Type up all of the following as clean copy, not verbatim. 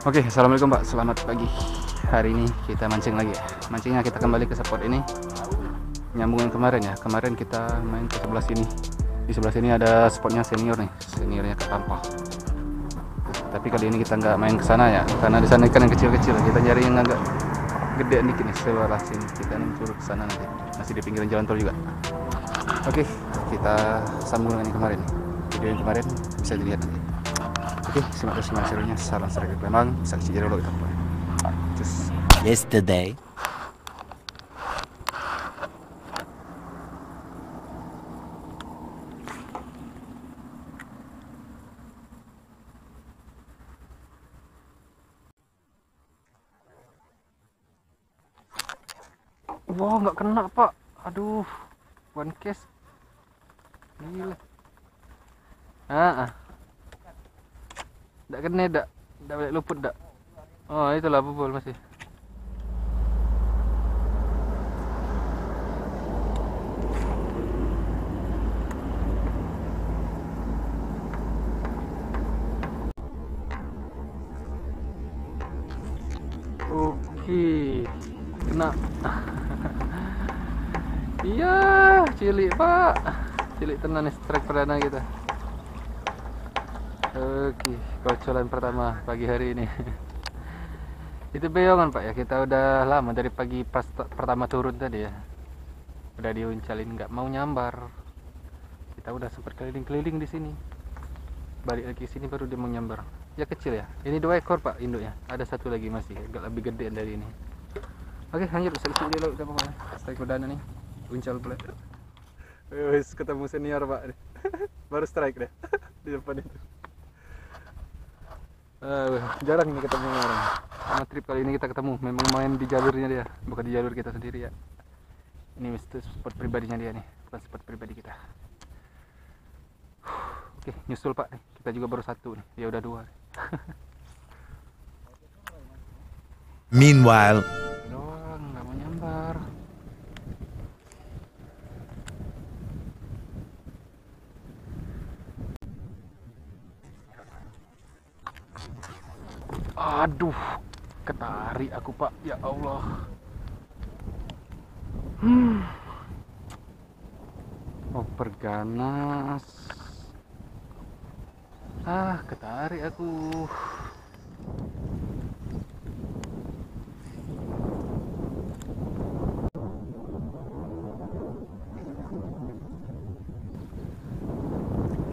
Oke, assalamualaikum Pak, selamat pagi. Hari ini kita mancing lagi ya. Mancingnya kita kembali ke spot ini. Nyambungan kemarin ya. Kemarin kita main ke sebelah sini. Di sebelah sini ada spotnya senior nih, seniornya Kak Tampah. Tapi kali ini kita nggak main ke sana ya, karena di sana ikan yang kecil-kecil. Kita nyari yang agak gede dikit nih sebelah sini. Kita mencuri ke sana nanti. Masih di pinggiran jalan tol juga. Oke, kita sambung dengan yang kemarin. Video yang kemarin bisa dilihat nanti. Oke, simak terus serunya. Salam serik Palembang. Saksi jadi dulu kita mulai. Cus. Yesterday. Wah, nggak kena Pak. Aduh, one case. Gila. Nggak kena, nggak balik luput, nggak. Oh, itulah bubul masih. Oke, kena. Iya, cilik Pak, cilik tenan nih strike perdana kita. Oke, kocolan pertama pagi hari ini. Itu beongan Pak ya, kita udah lama dari pagi pas pertama turun tadi ya. Udah diuncalin nggak mau nyambar. Kita udah sempat keliling-keliling di sini. Balik lagi sini baru dia mau nyambar. Ya kecil ya. Ini 2 ekor Pak induknya. Ada satu lagi masih agak lebih gede dari ini. Oke, lanjut seleksi dulu kita pokoknya. Strike perdana nih. Uncal pula. Wis ketemu senior Pak. Baru strike deh di depan itu. Jarang nih ketemu orang. Sama trip kali ini kita ketemu. Memang main di jalurnya dia, bukan di jalur kita sendiri ya. Ini mesti spot pribadinya dia nih, bukan spot pribadi kita. Oke, nyusul Pak. Kita juga baru 1 nih. Ya udah 2. Meanwhile. Doang, nggak mau nyambar. Aduh, ketarik aku Pak, ya Allah. Oper ganas. Ketarik aku.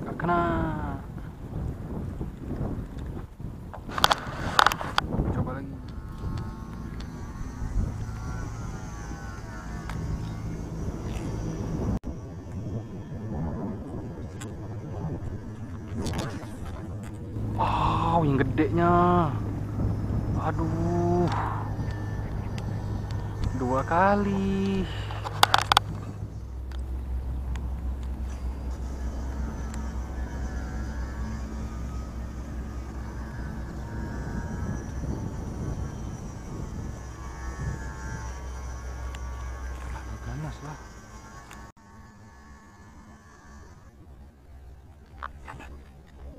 Gak kena. Coba lagi. Yang gedenya. Aduh. 2 kali. Ganas lah.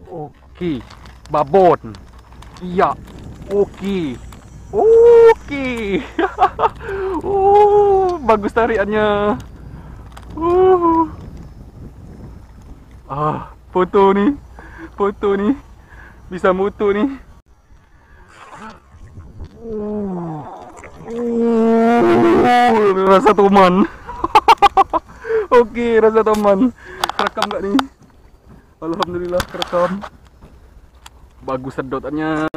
Oke, babon. Iya, oke. Bagus tariannya. Foto nih, bisa mutu nih. Rasa toman. Oke, rasa toman. Rekam gak nih? Alhamdulillah kerekam. Bagus sedotannya.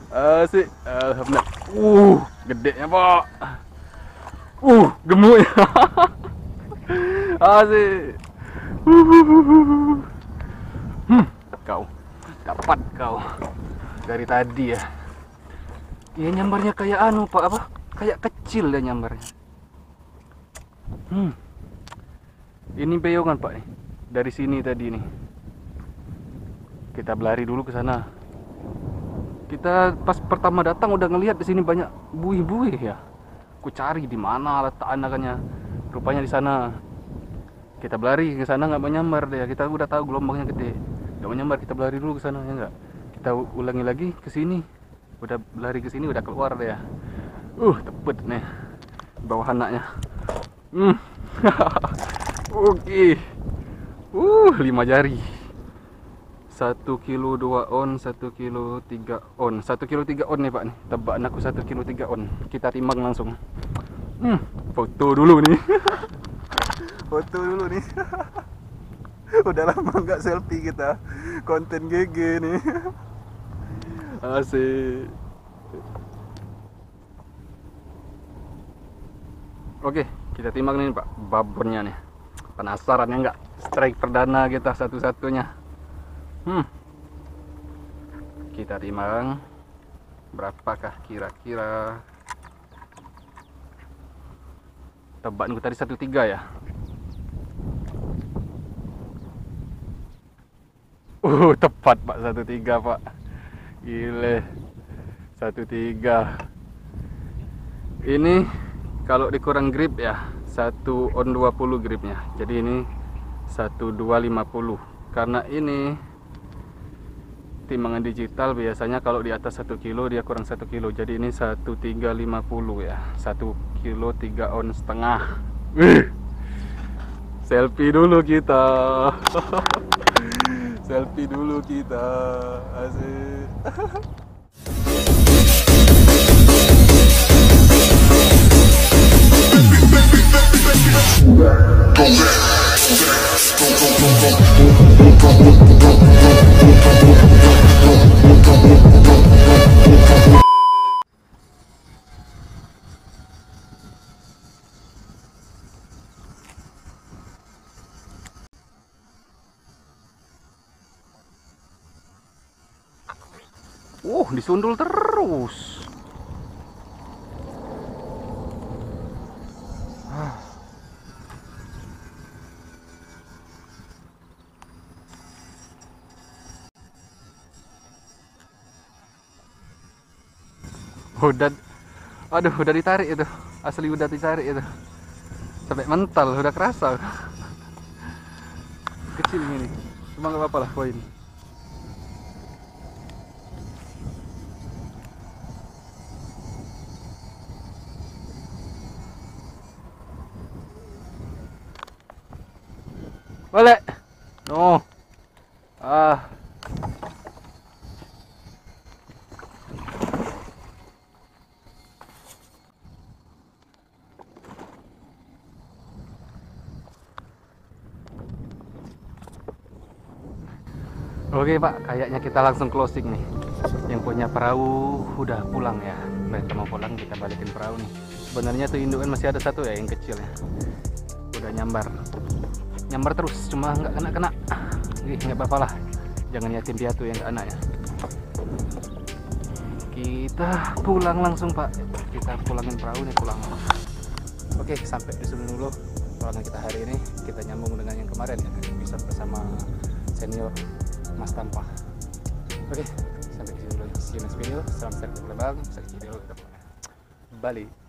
Asik. Alhamdulillah. Gedenya Pak. Gemuknya. Asik. Kau dapat kau dari tadi ya. Iya, nyambarnya kayak Pak, apa? Kayak kecil ya nyambarnya. Ini beongan Pak nih. Dari sini tadi nih. Kita berlari dulu ke sana. Kita pas pertama datang udah ngelihat di sini banyak buih-buih ya. Ku cari di mana letak anakannya. Rupanya di sana. Kita berlari ke sana nggak mau nyambar deh. Kita udah tahu gelombangnya gede. Nggak mau nyambar, kita berlari dulu ke sana ya nggak. Kita ulangi lagi ke sini. Udah berlari ke sini udah keluar deh ya. Tepet nih bawah anaknya. Oke. 5 jari. 1 kilo 2 on, 1 kilo 3 on. 1 kilo 3 on nih Pak nih. Tebakan aku 1 kilo 3 on. Kita timbang langsung. Foto dulu nih. Foto dulu nih. Udah lama nggak selfie kita. Konten GG nih. Asik. Oke, kita timbang nih Pak babonnya nih. Penasaran ya nggak? Strike perdana kita satu-satunya. Kita timbang. Berapakah kira-kira? Tebakanku tadi 1,3 ya. Tepat Pak, 1,3 Pak. Gile. 1,3. Ini kalau dikurang grip ya 1 on 20 gripnya. Jadi ini 1,250. Karena ini timbangan digital biasanya kalau di atas 1 kilo dia kurang 1 kilo. Jadi ini 1,350 ya. 1 kilo 3 on setengah. Selfie dulu kita. Selfie dulu kita. Asik. Disundul terus. Udah ditarik itu. Asli udah ditarik itu. Sampai mental, udah kerasa. Kecil ini. Cuma nggak apa-apa lah poin. Boleh. No. Oke Pak, kayaknya kita langsung closing nih. Yang punya perahu udah pulang ya. Mereka mau pulang, kita balikin perahu nih. Sebenarnya tuh indukan masih ada satu ya yang kecil ya. Udah nyambar terus, cuma nggak kena. Nggak apa-apa lah, jangan yatim piatu yang nggak kena ya. Kita pulang langsung Pak. Kita pulangin perahu nih, pulang. Oke, sampai di sini dulu pulangan kita hari ini. Kita nyambung dengan yang kemarin ya, bisa bersama senior Mas Tampa. Oke, sampai di sini dulu. See you next video. Salam sehat dari Bali.